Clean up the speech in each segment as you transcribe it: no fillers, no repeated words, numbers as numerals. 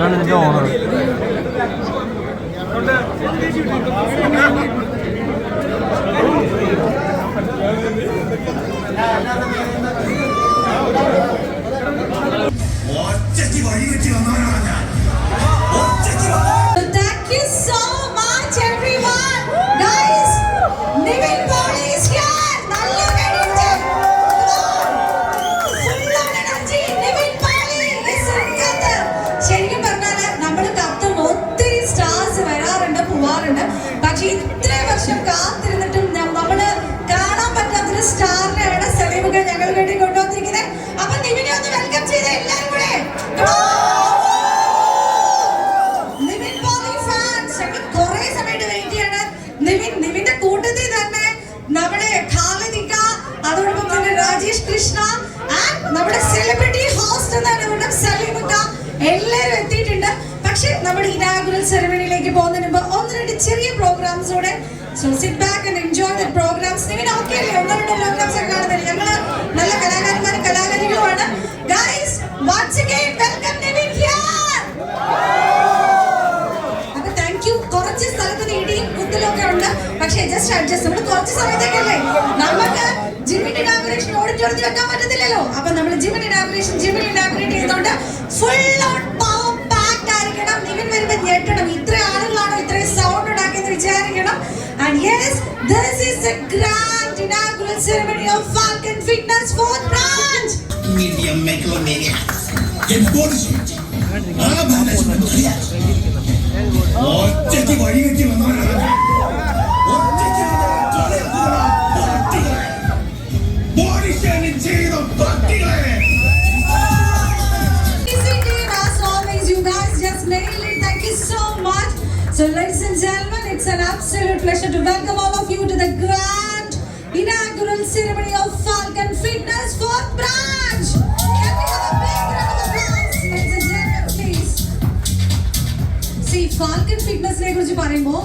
ഞാൻ എനിക്ക് ഓണർ ഒറ്റയ്ക്ക് വഴി വെച്ച് വന്നവനാണ് ഞാൻ. Thank you so much everyone. Guys, Nivin Pauli is here. നല്ലൊരു energy. Full on energy. Nivin Pauli is in Qatar. ശരിക്കും പറഞ്ഞാൽ നമ്മൾ ഖത്തറിൽ ഒത്തിരി സ്റ്റാർസ് വരാറുണ്ട് പോവാറുണ്ട്. പക്ഷേ ഇത്രയും വർഷം കാത്തിരുന്നിട്ടും നമ്മൾ കാണാൻ പറ്റാത്തൊരു സ്റ്റാറിനെയാണ് സെലിമുകൾ ഞങ്ങൾ വേണ്ടി കൊണ്ടുവന്നിരിക്കുന്നത്. അപ്പൊ നിവിനെ ഒന്ന് വെൽക്കം ചെയ്ത് എല്ലാവരും കൂടെ നിവിന്റെ കൂട്ടത്തിൽ തന്നെ നമ്മുടെ ഖാലിദിക്ക, അതോടൊപ്പം തന്നെ രാജേഷ് കൃഷ്ണ, നമ്മുടെ സെലിബ്രിറ്റി ഹോസ്റ്റ് എന്നാണ് സലീമുക്ക, എല്ലാവരും എത്തിയിട്ടുണ്ട്. പക്ഷെ നമ്മുടെ ഇനാഗുറൽ സെറമണിയിലേക്ക് പോകുന്നതിന് മുമ്പ് ഒന്ന് രണ്ട് ചെറിയ പ്രോഗ്രാംസോടെ, so sit back and enjoy the programs. Nivin okay അല്ലേ? ഒന്ന് രണ്ട് പ്രോഗ്രാംസ് ഒക്കെ കാണുന്നില്ല. ഞങ്ങള് നല്ല കലാകാരന്മാരും കലാകാരികളുമാണ്. Guys, once again welcome Nivin here. കുറച്ച് സ്ഥലത്ത് ഇടിയും കുത്തലൊക്കെ ഉണ്ട്. പക്ഷേ ജസ്റ്റ് അഡ്ജസ്റ്റ്, നമ്മൾ കുറച്ച് സമയത്തേക്കല്ലേ, നമുക്ക് ജിമ്മിന്റെ ഇനാഗുറേഷൻ ഓഡിറ്റോറിയത്തിൽ വെക്കാൻ പറ്റത്തില്ലല്ലോ. അപ്പൊ നമ്മൾ ജിമ്മിന്റെ ഇനാഗുറേഷൻ ജിമ്മിൽ ഇനാഗുറേറ്റ് ചെയ്യുന്നോണ്ട് ഫുൾ ഓൺ പവർ പാക്ഡ് ആയിരിക്കണം. നിവിൻ വരുമ്പോ ഞെട്ടണം, ഇത്ര ആളുകളാണോ ഇത്രയും സൗണ്ട് ഉണ്ടാക്കിയെന്ന് വിചാരിക്കണം. And yes, this is the grand inaugural ceremony of Falcon Fitness 4th branch. Media megalomania. Get body shape. ഒറ്റയ്ക്ക് വഴി വെച്ച് വന്നവനാണ് ഞാൻ. ഒറ്റയ്ക്ക് ബോഡി ഷേമിംഗ് ചെയ്ത പട്ടികളെ. As always, you guys just nailed it. Thank you so much. So, ladies and gentlemen, it's an absolute pleasure to welcome all of you to the grand inaugural ceremony of Falcon Fitness 4th branch. Can we have a big round of applause, ladies and gentlemen, please? See, Falcon Fitness-നെ കുറിച്ച് പറയുമ്പോൾ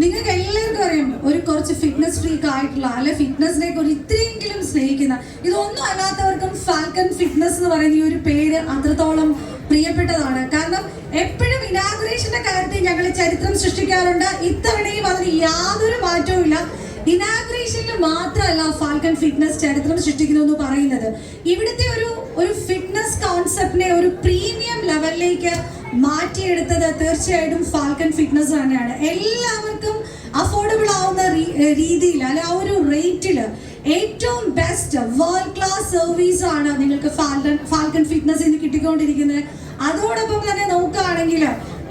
നിങ്ങൾക്ക് എല്ലാവർക്കും അറിയാം, ഒരു കുറച്ച് fitness freak ആയിട്ടുള്ള, അല്ലെ ഫിറ്റ്നസിനെ കുറിച്ച് ഇത്രയെങ്കിലും സ്നേഹിക്കുന്ന, ഇതൊന്നും അല്ലാത്തവർക്കും ഫാൽക്കൺ ഫിറ്റ്നസ് എന്ന് പറയുന്ന ഈ ഒരു പേര് അത്രത്തോളം പ്രിയപ്പെട്ടതാണ്. കാരണം എപ്പോഴും ഇനാഗുറേഷന്റെ കാര്യത്തിൽ ഞങ്ങൾ ചരിത്രം സൃഷ്ടിക്കാറുണ്ട്. ഇത്തവണയും അതിന് യാതൊരു മാറ്റവും ഇല്ല. ഇനാഗുറേഷനിൽ മാത്രമല്ല ഫാൽക്കൺ ഫിറ്റ്നസ് ചരിത്രം സൃഷ്ടിക്കുന്നു എന്ന് പറയുന്നത്. ഇവിടുത്തെ ഒരു ഫിറ്റ്നസ് കോൺസെപ്റ്റിനെ ഒരു പ്രീമിയം ലെവലിലേക്ക് മാറ്റിയെടുത്തത് തീർച്ചയായിട്ടും ഫാൽക്കൺ ഫിറ്റ്നസ് തന്നെയാണ്. എല്ലാവർക്കും അഫോർഡബിൾ ആവുന്ന രീതിയിൽ, അല്ലെ ആ ഒരു റേറ്റിൽ ഏറ്റവും ബെസ്റ്റ് വേൾഡ് ക്ലാസ് സർവീസ് ആണ് നിങ്ങൾക്ക് ഫാൽക്കൺ ഫിറ്റ്നസ് ഇന്ന് കിട്ടിക്കൊണ്ടിരിക്കുന്നത്. അതോടൊപ്പം തന്നെ നോക്കുകയാണെങ്കിൽ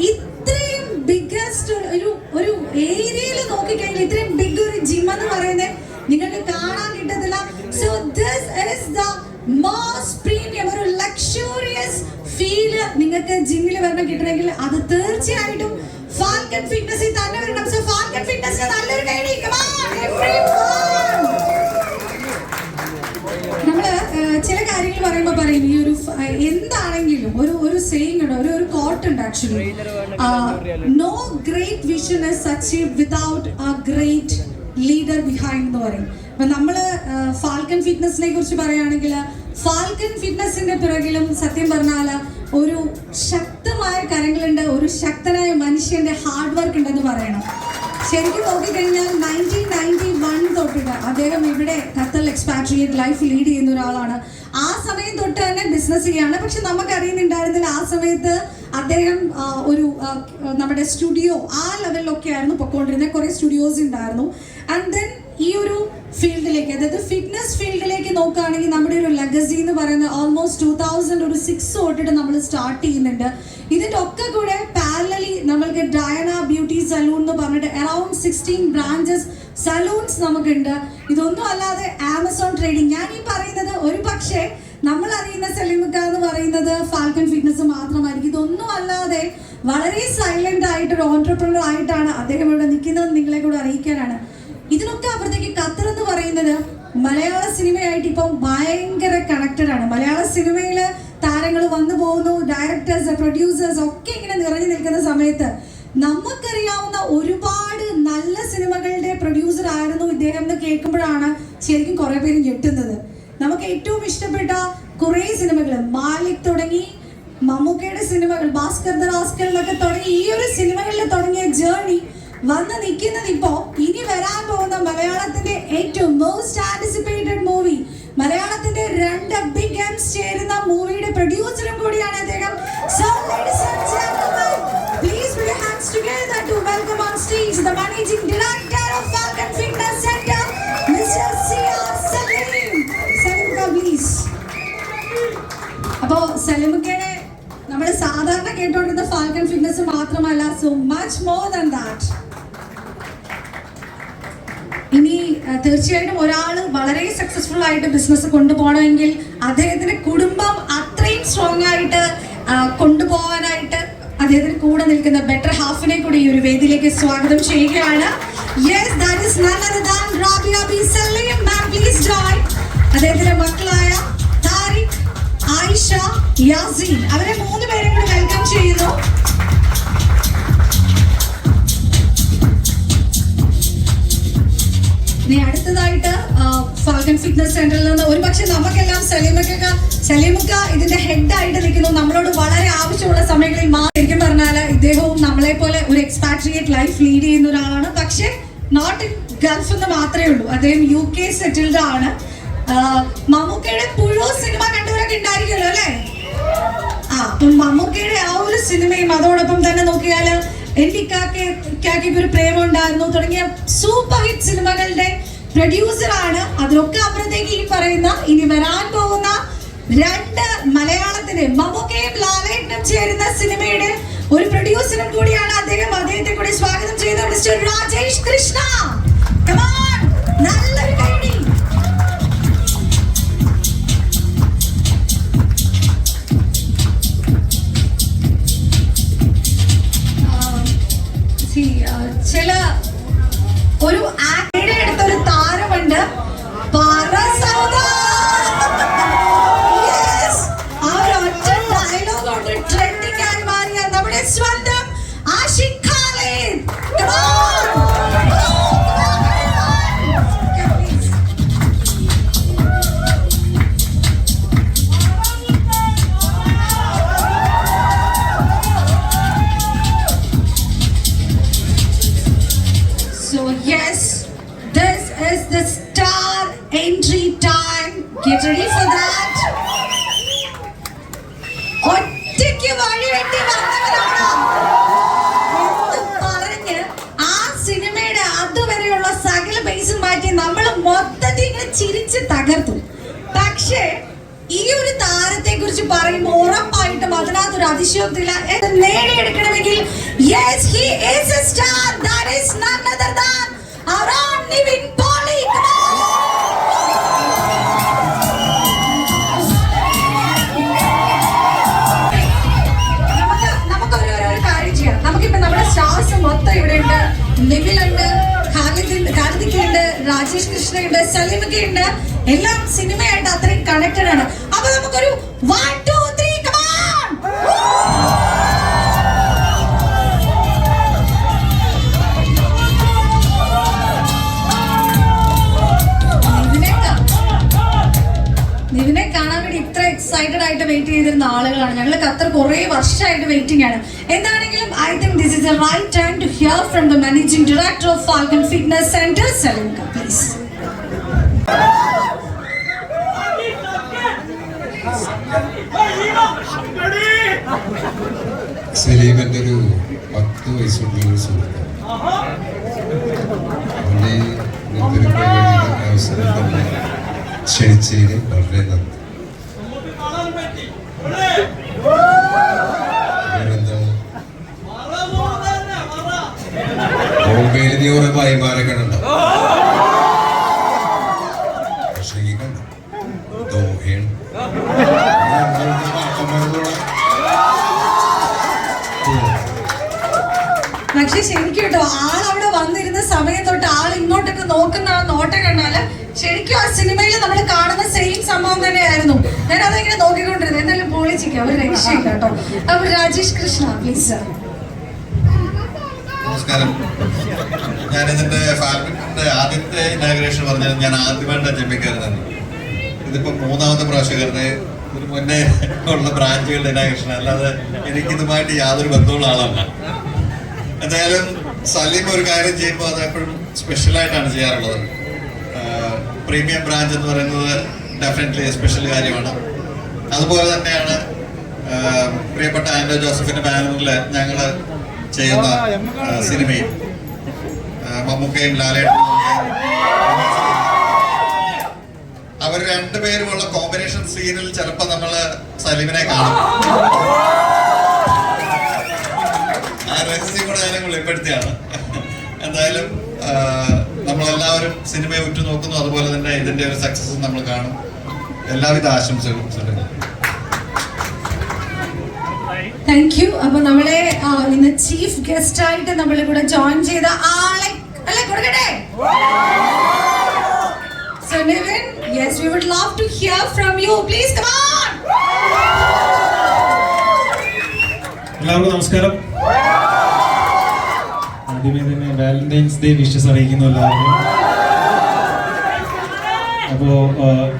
ഇത്രയും ബിഗ്ഗസ്റ്റ് ഒരു ഏരിയയിൽ നോക്കിക്കഴിഞ്ഞാൽ ഇത്രയും ബിഗ് ഒരു ജിം എന്ന് പറയുന്നത് നിങ്ങൾക്ക് കാണാൻ കിട്ടത്തില്ല. So this is the most premium, ഒരു ലക്ഷറിയസ് ഫീല് നിങ്ങൾക്ക് ജിമ്മിൽ വരണം കിട്ടണമെങ്കിൽ അത് തീർച്ചയായിട്ടും ഫാൽക്കൺ ഫിറ്റ്നസിൽ തന്നെ വരണം. സോ ഫാൽക്കൺ ഫിറ്റ്നസിന് നല്ലൊരു കൈ. നമ്മള് ചില കാര്യങ്ങൾ പറയുമ്പോൾ പറയും, ഈ ഒരു എന്താണെങ്കിലും ഒരു സെയിങ് ഉണ്ട്, ഒരു കോട്ട് ഉണ്ട് actually, no great vision is achieved without a great leader behind എന്ന് പറയും. അപ്പൊ നമ്മള് ഫാൽക്കൺ ഫിറ്റ്നസിനെ കുറിച്ച് പറയുകയാണെങ്കിൽ ഫാൽക്കൺ ഫിറ്റ്നസിന്റെ പിറകിലും സത്യം പറഞ്ഞാല് ഒരു ശക്തമായ കരങ്ങളുണ്ട്, ഒരു ശക്തനായ മനുഷ്യന്റെ ഹാർഡ് വർക്ക് ഉണ്ടെന്ന് പറയണം. ശരിക്കും നോക്കിക്കഴിഞ്ഞാൽ 1991 തൊട്ടിട്ട് അദ്ദേഹം ഇവിടെ ഖത്തറിൽ എക്സ്പാട്രിയേറ്റ് ലൈഫ് ലീഡ് ചെയ്യുന്ന ഒരാളാണ്. ആ സമയം തൊട്ട് തന്നെ ബിസിനസ് ചെയ്യാണ്. പക്ഷെ നമുക്ക് അറിയുന്നുണ്ടായിരുന്നില്ല ആ സമയത്ത് അദ്ദേഹം ഒരു നമ്മുടെ സ്റ്റുഡിയോ ആ ലെവലിലൊക്കെ ആയിരുന്നു പൊക്കോണ്ടിരുന്നത്. കുറെ സ്റ്റുഡിയോസ് ഉണ്ടായിരുന്നു. ആൻഡ് ദെൻ ഈ ഒരു ഫീൽഡിലേക്ക്, അതായത് ഫിറ്റ്നസ് ഫീൽഡിലേക്ക് നോക്കുകയാണെങ്കിൽ നമ്മുടെ ഒരു ലെഗസി എന്ന് പറയുന്നത് ഓൾമോസ്റ്റ് 2006 തൊട്ടിട്ട് നമ്മൾ സ്റ്റാർട്ട് ചെയ്യുന്നുണ്ട്. ഇതിൻ്റെ ഒക്കെ കൂടെ പാരലലി നമ്മൾക്ക് ഡയന ബ്യൂട്ടി സലൂൺ എന്ന് പറഞ്ഞിട്ട് അറൌണ്ട് 16 ബ്രാഞ്ചസ് സലൂൺസ് നമുക്കുണ്ട്. ഇതൊന്നും അല്ലാതെ ആമസോൺ ട്രേഡിംഗ്. ഞാൻ ഈ പറയുന്നത് ഒരു പക്ഷേ നമ്മൾ അറിയുന്ന സലീമുക്ക എന്ന് പറയുന്നത് ഫാൽക്കൺ ഫിറ്റ്നസ് മാത്രമായിരിക്കും. ഇതൊന്നും അല്ലാതെ വളരെ സൈലന്റ് ആയിട്ട് ഒരു ഓൺട്രപ്രണർ ആയിട്ടാണ് അദ്ദേഹം ഇവിടെ നിൽക്കുന്നത്. നിങ്ങളെ കൂടെ അറിയിക്കാനാണ്. ഇതിനൊക്കെ അപ്പുറത്തേക്ക് ഖത്തർ എന്ന് പറയുന്നത് മലയാള സിനിമയായിട്ട് ഇപ്പം ഭയങ്കര കണക്റ്റഡ് ആണ്. മലയാള സിനിമയിൽ താരങ്ങൾ വന്നു പോകുന്നു, ഡയറക്ടേഴ്സ്, പ്രൊഡ്യൂസേഴ്സ് ഒക്കെ ഇങ്ങനെ നിറഞ്ഞു നിൽക്കുന്ന സമയത്ത് നമുക്കറിയാവുന്ന ഒരുപാട് നല്ല സിനിമകളുടെ പ്രൊഡ്യൂസർ ആയിരുന്നു ഇദ്ദേഹം എന്ന് കേൾക്കുമ്പോഴാണ് ശരിക്കും കുറെ പേര് ഞെട്ടുന്നത്. നമുക്ക് ഏറ്റവും ഇഷ്ടപ്പെട്ട കുറേ സിനിമകൾ, മാലിക് തുടങ്ങി മമ്മൂക്കയുടെ സിനിമകൾ, ഭാസ്കർ ദ റാസ്കൽ എന്നൊക്കെ തുടങ്ങി ഈ ഒരു സിനിമകളിൽ തുടങ്ങിയ ജേർണി വന്ന് നിൽക്കുന്നത് ഇപ്പോ ഇനി വരാൻ പോകുന്ന മലയാളത്തിന്റെ ഏറ്റവും മോസ്റ്റ് ആന്റിസിപ്പേറ്റഡ് മൂവി, മലയാളത്തിന്റെ 2 ബിഗ് എംസ് ചേരുന്ന മൂവിയുടെ പ്രൊഡ്യൂസറും കൂടിയാണ് അദ്ദേഹം. So ladies and gentlemen, please put your hands together to welcome on stage the managing director of Falcon Fitness Center, Mr. C.R. Salim. Salimka, please. അപ്പോൾ സലിമുക്കയുടെ നമ്മൾ സാധാരണ കേട്ടോണ്ടിരുന്ന ഫാൽക്കൺ ഫിറ്റ്നസ് മാത്രമല്ല, so much more than that. ഇനി തീർച്ചയായിട്ടും ഒരാൾ വളരെ successful ആയിട്ട് business കൊണ്ടുപോകണമെങ്കിൽ അദ്ദേഹത്തിന്റെ കുടുംബം അത്രയും സ്ട്രോങ് ആയിട്ട് കൊണ്ടുപോകാനായിട്ട് അദ്ദേഹത്തിന് കൂടെ നിൽക്കുന്ന ബെറ്റർ ഹാഫിനെ കൂടി ഈ ഒരു വേദിയിലേക്ക് സ്വാഗതം ചെയ്യുകയാണ്. Yes, that is none other than Rabia B Saleem. Ma'am please join. അദ്ദേഹത്തിന്റെ മക്കളായ താരിഖ്, ആയിഷ, യാസീൻ, അവരെ 3 പേരും കൂടി വെൽക്കം ചെയ്യുന്നു. ഇനി അടുത്തതായിട്ട് ഫാൽക്കൺ ഫിറ്റ്നസ് സെന്ററിൽ നിന്ന് ഒരു പക്ഷെ നമുക്കെല്ലാം സലീമുക്ക ഇതിന്റെ ഹെഡ് ആയിട്ട് നിൽക്കുന്നു. നമ്മളോട് വളരെ ആവശ്യമുള്ള സമയങ്ങളിൽ ശരിക്കും പറഞ്ഞാൽ ഇദ്ദേഹവും നമ്മളെ പോലെ ഒരു എക്സ്പാട്രിയേറ്റ് ലൈഫ് ലീഡ് ചെയ്യുന്ന ഒരാളാണ്. പക്ഷെ നോട്ട് ഇൻ ഗൾഫ് എന്ന് മാത്രമേ ഉള്ളൂ. അദ്ദേഹം UK സെറ്റിൽഡ് ആണ്. മമ്മൂക്കയുടെ പുഴു സിനിമ കണ്ടവരൊക്കെ ഉണ്ടായിരിക്കുമല്ലോ അല്ലേ? അപ്പം മമ്മൂക്കയുടെ ആ ഒരു സിനിമയും അതോടൊപ്പം തന്നെ നോക്കിയാല് എന്റെ ഇക്കാക്ക് ഒരു പ്രേമം ഉണ്ടായിരുന്നു തുടങ്ങിയ സൂപ്പർ ഹിറ്റ് സിനിമകളുടെ പ്രൊഡ്യൂസർ ആണ്. അതിലൊക്കെ അപ്പുറത്തേക്ക് ഈ പറയുന്ന ഇനി വരാൻ പോകുന്ന 2 മലയാളത്തിന് മമ്മൂക്കയും ലാലേട്ടനും ചേരുന്ന സിനിമയുടെ ഒരു പ്രൊഡ്യൂസറും കൂടിയാണ് അദ്ദേഹം. അദ്ദേഹത്തെ കൂടി സ്വാഗതം ചെയ്യുന്ന mister Rajesh Krishna. Come on, നല്ലൊരു കൈയടി. ചില ഒരു ആക്ടറുടെ അടുത്തൊരു താരമുണ്ട്, ആ ഒരു ഒറ്റ ഡയലോഗ് കൊണ്ട് ട്രെൻഡിങ് ആയി മാറിയ നമ്മുടെ സ്വന്തം Ashiq Khalid. The star entry time. Get ready for that. ഒറ്റയ്ക്ക് വഴി വെട്ടി വന്നവരാണ് എന്ന് പറഞ്ഞ് ആ സിനിമയുടെ അതുവരെയുള്ള സകല ബേസും മാറ്റി നമ്മൾ മൊത്തത്തിൽ ഇങ്ങനെ ചിരിച്ച് തകർത്തു. പക്ഷേ ഈ ഒരു താരത്തെ കുറിച്ച് പറയുമ്പോൾ ഉറപ്പായിട്ടും അതിനകത്തൊരു അതിശയോക്തിയില്ല. നേടിയെടുക്കണമെങ്കിൽ yes, he is a star. That is none other than our own Nivin Pauly. നമുക്കൊരു കാര്യം ചെയ്യാം. നമുക്കിപ്പോ നമ്മുടെ സ്റ്റാർസ് മൊത്തം ഇവിടെ ഉണ്ട്. നിവിലുണ്ട്, കാർത്തിക്കുണ്ട്, രാജേഷ് കൃഷ്ണയുണ്ട്, സലീമുക്കയുണ്ട്. എല്ലാം സിനിമയായിട്ട് അത്രയും കണക്റ്റഡ് ആണ്. അപ്പൊ നമുക്കൊരു 1, 2, 3 come on. നിവിനെ കാണാൻ വേണ്ടി ഇത്ര എക്സൈറ്റഡ് ആയിട്ട് വെയിറ്റ് ചെയ്തിരുന്ന ആളുകളാണ് ഞങ്ങൾ. ഖത്തർ കുറെ വർഷമായിട്ട് വെയിറ്റിംഗ് ആണ്. എന്താണെങ്കിലും I think this is the right time to hear from the managing director of Falcon fitness centre, സലീമുക്ക, പ്ലീസ്. സലീമിന്റെ ഒരു 10 വയസ്സുള്ള ഒരു സുഹൃത്ത് അവന്റെ ഇങ്ങനത്തെ ഒരു പരിപാടിയുടെ അവസരം തന്നെ ക്ഷണിച്ചതിന് വളരെ നന്ദി. വേറെന്താണ്? വലിയ കുറെ ഭായിമാരൊക്കെ ഉണ്ടാവും. പക്ഷെ ഈ കണ്ടു ദോഹയാണ് പക്ഷെ ശരിക്കും കേട്ടോ ആളവിടെ വന്നിരുന്ന സമയം തൊട്ട് ആൾ ഇങ്ങോട്ടൊക്കെ നോക്കുന്ന ആ നോട്ടം കണ്ടാല് ശരിക്കും ആ സിനിമയിൽ നമ്മൾ കാണുന്ന സെയിം സംഭവം തന്നെയായിരുന്നു. ഞാൻ അതെങ്ങനെ നോക്കിക്കൊണ്ടിരുന്നത്. എന്തായാലും പൊളിച്ചിരിക്കും, അവർ രക്ഷയില്ല കേട്ടോ. അപ്പൊ രാജേഷ് കൃഷ്ണ പ്ലീസ് സർ. നമസ്കാരം. ഞാൻ ഇതിന്റെ ഫാൽക്കണിന്റെ ആദ്യത്തെ ഇനാഗ്രേഷൻ പറഞ്ഞാൽ ഞാൻ ആദ്യമായിട്ട് ജമ്മിക്കാരനാണ്. ഇതിപ്പോ മൂന്നാമത്തെ പ്രാവശ്യക്കാരന് ഒരു മുന്നേ ഉള്ള ബ്രാഞ്ചുകളുടെ ഇനാഗ്രേഷൻ, അല്ലാതെ എനിക്കിതുമായിട്ട് യാതൊരു ബന്ധമുള്ള ആളല്ല. എന്തായാലും സലീം ഒരു കാര്യം ചെയ്യുമ്പോൾ അത് എപ്പോഴും സ്പെഷ്യലായിട്ടാണ് ചെയ്യാറുള്ളത്. പ്രീമിയം ബ്രാഞ്ച് എന്ന് പറയുന്നത് ഡെഫിനറ്റ്ലി സ്പെഷ്യൽ കാര്യമാണ്. അതുപോലെ തന്നെയാണ് പ്രിയപ്പെട്ട ആൻഡോ ജോസഫിന്റെ ബാനറിൽ ഞങ്ങൾ ചെയ്യുന്ന സിനിമയും മമ്മൂക്കയും ലാലേട്ടനും അവർ രണ്ടുപേരുമുള്ള കോമ്പിനേഷൻ സീനിൽ ചിലപ്പോൾ നമ്മൾ സലീമിനെ കാണും. ആ രഹസ്യം കൂടെ ഞാൻ വെളിപ്പെടുത്തിയാണ്. എന്തായാലും നമ്മളെല്ലാവരും സിനിമയെ ഉറ്റുനോക്കുന്നു. അതുപോലെ തന്നെ ഇതിന്റെ ഒരു സക്സസ് നമ്മൾ കാണും. എല്ലാവിധ ആശംസകളും. Thank you. അപ്പൊ നമ്മളെ ഇന്ന് ചീഫ് ഗസ്റ്റ് ആയിട്ട് നമ്മളെ കൂടെ ജോയിൻ ചെയ്ത ആളെ അല്ലെ കൊടുക്കട്ടെ. So Nivin, yes, we would love to hear from you. Please come on. എല്ലാവർക്കും നമസ്കാരം. ആദ്യമേ തന്നെ വാലന്റൈൻസ് ഡേ വിഷസ് അറിയിക്കുന്നു എല്ലാവർക്കും. അപ്പോൾ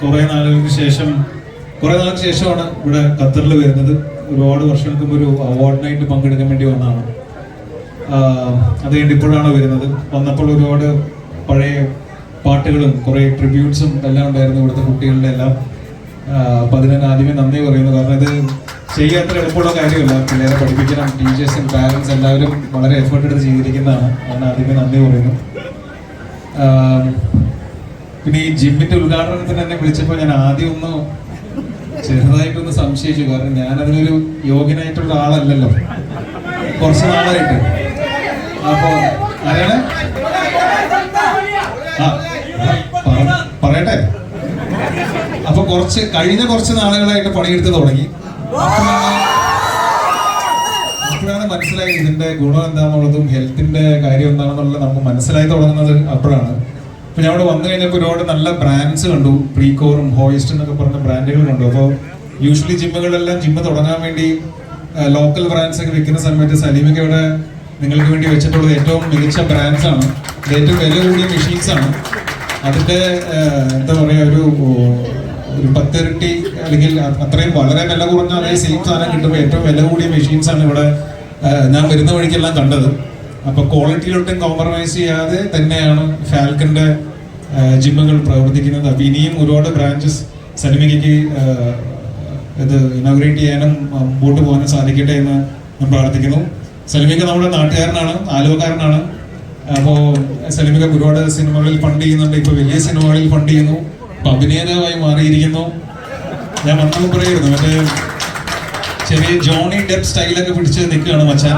കുറേ നാളുകൾക്ക് ശേഷമാണ് ഇവിടെ ഖത്തറിൽ വരുന്നത്. ഒരുപാട് വർഷങ്ങൾക്ക് മുമ്പ് ഒരു അവാർഡിനായിട്ട് പങ്കെടുക്കാൻ വേണ്ടി വന്നതാണ്. അത് കഴിഞ്ഞ് ഇപ്പോഴാണ് വരുന്നത്. വന്നപ്പോൾ ഒരുപാട് പഴയ പാട്ടുകളും കുറേ ട്രിബ്യൂട്ട്സും എല്ലാം ഉണ്ടായിരുന്നു ഇവിടുത്തെ കുട്ടികളുടെ എല്ലാം. അപ്പം അതിന് ആദ്യമേ നന്ദി പറയുന്നു. കാരണം ഇത് ചെയ്യാത്ര എളുപ്പമുള്ള കാര്യമല്ല. പിള്ളേരെ പഠിപ്പിക്കണം. ടീച്ചേഴ്സും പാരൻസ് എല്ലാവരും വളരെ എഫേർട്ട് എടുത്ത് ചെയ്തിരിക്കുന്നതാണ്. അതിന് ആദ്യമേ നന്ദി പറയുന്നു. പിന്നെ ഈ ജിമ്മിന്റെ ഉദ്ഘാടനത്തിന് എന്നെ വിളിച്ചപ്പോൾ ഞാൻ ആദ്യം ഒന്ന് ചെറുതായിട്ടൊന്ന് സംശയിച്ചു. കാരണം ഞാനതിനൊരു യോഗ്യനായിട്ടുള്ള ആളല്ലല്ലോ കുറച്ച് നാളായിട്ട്. അപ്പോ ആരാണ് പറയട്ടെ. അപ്പൊ കഴിഞ്ഞ കുറച്ച് നാളുകളായിട്ട് പണിയെടുത്ത് തുടങ്ങി. അപ്പോഴാണ് മനസ്സിലായി ഇതിന്റെ ഗുണം എന്താണെന്നുള്ളതും ഹെൽത്തിന്റെ കാര്യം എന്താണെന്നുള്ളത് നമുക്ക് മനസ്സിലായി തുടങ്ങുന്നത് അപ്പോഴാണ്. ഇപ്പൊ ഞാൻ ഇവിടെ വന്നു കഴിഞ്ഞപ്പോൾ ഒരുപാട് നല്ല ബ്രാൻഡ്സ് കണ്ടു. പ്രീകോറും ഹോയിസ്റ്റ് എന്നൊക്കെ പറഞ്ഞ ബ്രാൻഡുകൾ കണ്ടു. അപ്പോൾ യൂഷ്വലി ജിമ്മുകളെല്ലാം ജിമ്മ് തുടങ്ങാൻ വേണ്ടി ലോക്കൽ ബ്രാൻഡ്സ് ഒക്കെ വെക്കുന്ന സമയത്ത് സലീമൊക്കെ ഇവിടെ നിങ്ങൾക്ക് വേണ്ടി വെച്ചിട്ടുള്ളത് ഏറ്റവും മികച്ച ബ്രാൻഡ്സ് ആണ്. ഇത് ഏറ്റവും വില കൂടിയ മെഷീൻസ് ആണ്. അതിന്റെ എന്താ പറയാ ഒരു 10 ഇരട്ടി അല്ലെങ്കിൽ അത്രയും വളരെ വില കുറഞ്ഞ അതേ സെയിം സാധനം കിട്ടുമ്പോൾ ഏറ്റവും വില കൂടിയ മെഷീൻസ് ആണ് ഇവിടെ ഞാൻ വരുന്ന വഴിക്കെല്ലാം കണ്ടത്. അപ്പൊ ക്വാളിറ്റിയിലൊട്ടും കോംപ്രമൈസ് ചെയ്യാതെ തന്നെയാണ് ഫാൽക്കന്റെ ജിമ്മുകൾ പ്രവർത്തിക്കുന്നത്. അപ്പൊ ഇനിയും ഒരുപാട് ബ്രാഞ്ചസ് സലീമയ്ക്ക് ഇത് ഇനോഗ്രേറ്റ് ചെയ്യാനും മുമ്പോട്ട് പോകാനും സാധിക്കട്ടെ എന്ന് ഞാൻ പ്രാർത്ഥിക്കുന്നു. സലീമയ്ക്ക് നമ്മുടെ നാട്ടുകാരനാണ്, ആലുവക്കാരനാണ്. അപ്പോൾ സലീമയ്ക്ക് ഒരുപാട് സിനിമകളിൽ ഫണ്ട് ചെയ്യുന്നുണ്ട്. ഇപ്പൊ വലിയ സിനിമകളിൽ ഫണ്ട് ചെയ്യുന്നു. ഇപ്പൊ അഭിനേതാവായി മാറിയിരിക്കുന്നു. ഞാൻ വന്നപ്പോൾ പറയായിരുന്നു മറ്റേ ചെറിയ ജോണി ഡെപ്പ് സ്റ്റൈലൊക്കെ പിടിച്ച് നിൽക്കുകയാണ് മച്ചാൻ.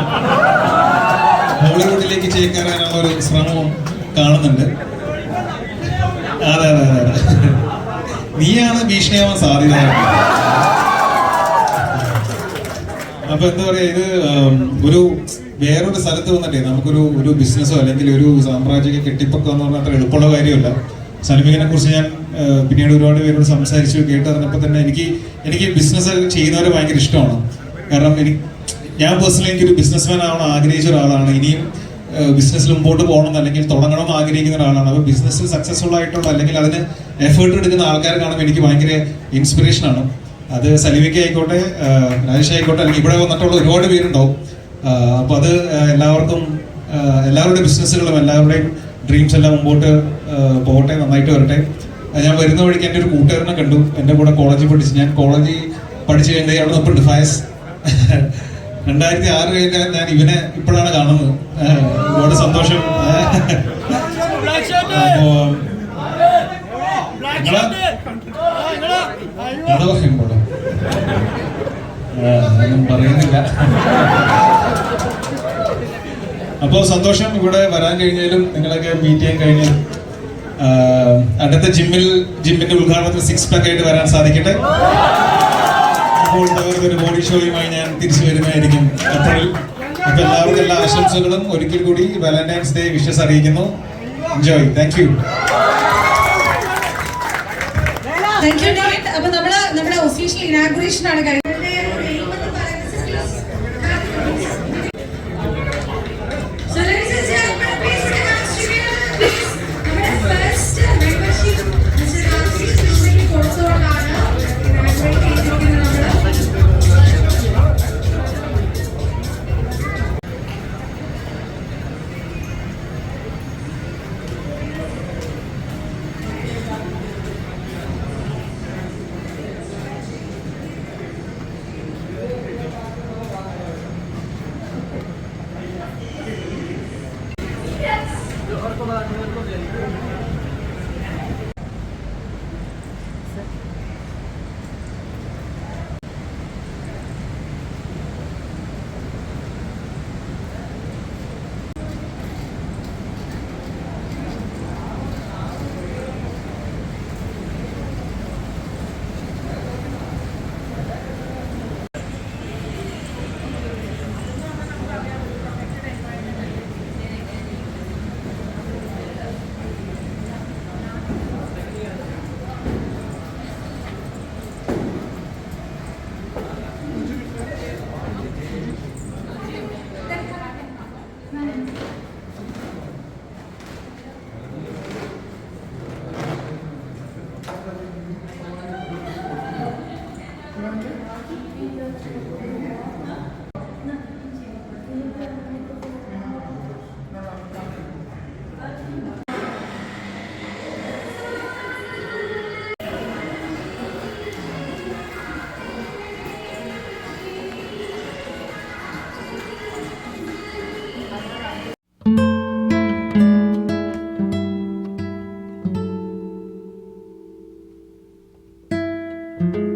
ഹോളിവുഡിലേക്ക് ചേക്കേറാനുള്ള ഒരു ശ്രമം കാണുന്നുണ്ട്. അതെ അതെ അതെ അതെ നീയാണ് ഭീഷണിയാവാൻ സാധ്യത. അപ്പൊ എന്താ പറയാ, ഇത് ഒരു വേറൊരു സ്ഥലത്ത് വന്നിട്ടേ നമുക്കൊരു ബിസിനസ്സോ അല്ലെങ്കിൽ ഒരു സാമ്രാജ്യ കെട്ടിപ്പൊക്കം എന്ന് പറഞ്ഞാൽ അത്ര എളുപ്പമുള്ള കാര്യമല്ല. സലീമിനെ കുറിച്ച് ഞാൻ പിന്നീട് ഒരുപാട് പേരോട് സംസാരിച്ചു കേട്ടറിഞ്ഞപ്പോൾ തന്നെ എനിക്ക് ബിസിനസ് ചെയ്യുന്നവരെ ഭയങ്കര ഇഷ്ടമാണ്. കാരണം ഞാൻ പേഴ്സണലി എനിക്കൊരു ബിസിനസ്മാൻ ആവണം ആഗ്രഹിച്ച ഒരാളാണ്. ഇനിയും ബിസിനസ്സിൽ മുമ്പോട്ട് പോകണം അല്ലെങ്കിൽ തുടങ്ങണം എന്ന് ആഗ്രഹിക്കുന്ന ഒരാളാണ്. അപ്പോൾ ബിസിനസ്സിൽ സക്സസ്ഫുൾ ആയിട്ടുള്ള അല്ലെങ്കിൽ അതിന് എഫേർട്ട് എടുക്കുന്ന ആൾക്കാരെ കാണുമ്പോൾ എനിക്ക് ഭയങ്കര ഇൻസ്പിറേഷനാണ്. അത് സലീമയ്ക്ക് ആയിക്കോട്ടെ, രാജേഷ് ആയിക്കോട്ടെ, അല്ലെങ്കിൽ ഇവിടെ വന്നിട്ടുള്ള ഒരുപാട് പേരുണ്ടാവും. അപ്പോൾ അത് എല്ലാവരുടെ ബിസിനസ്സുകളും എല്ലാവരുടെയും ഡ്രീംസ് എല്ലാം മുമ്പോട്ട് പോകട്ടെ, നന്നായിട്ട് വരട്ടെ. ഞാൻ വരുന്ന വഴിക്ക് എൻ്റെ ഒരു കൂട്ടുകാരനെ കണ്ടു. എൻ്റെ കൂടെ കോളേജിൽ പഠിച്ച്, ഞാൻ കോളേജിൽ പഠിച്ചു കഴിഞ്ഞാൽ അവിടെ നിൽപ്പുണ്ട് ഫയസ്. 2006 കഴിഞ്ഞാൽ ഞാൻ ഇവനെ ഇപ്പോഴാണ് കാണുന്നത്. ഒരുപാട് സന്തോഷം. അപ്പോ ഒന്നും പറയുന്നില്ല. അപ്പോൾ സന്തോഷം ഇവിടെ വരാൻ കഴിഞ്ഞാലും നിങ്ങളൊക്കെ മീറ്റ് ചെയ്യാൻ കഴിഞ്ഞാലും അടുത്ത ജിമ്മിന്റെ ഉദ്ഘാടനത്തിൽ 6 pack ആയിട്ട് വരാൻ സാധിക്കട്ടെ. അപ്പോൾ ഒരു ബോഡി ഷോയുമായി ഞാൻ തിരിച്ചു വരുന്നതായിരിക്കും ഏപ്രിൽ. അപ്പൊ എല്ലാവർക്കും എല്ലാ ആശംസകളും ഒരിക്കൽ കൂടി വാലന്റൈൻസ് ഡേ വിഷസ് അറിയിക്കുന്നു. Enjoy. Thank you. Thank you David. അപ്പൊ നമ്മുടെ ഒഫീഷ്യൽ ഇനാഗുറേഷൻ ആണ് കഴിഞ്ഞത്. So ladies and gentlemen, please put your hands together, please. നമ്മുടെ first membership Mr. Ramji specially കൊടുത്തുകൊണ്ടാണ് ഇനാഗുറേറ്റ് ചെയ്തിരിക്കുന്നത് നമ്മൾ. Thank you.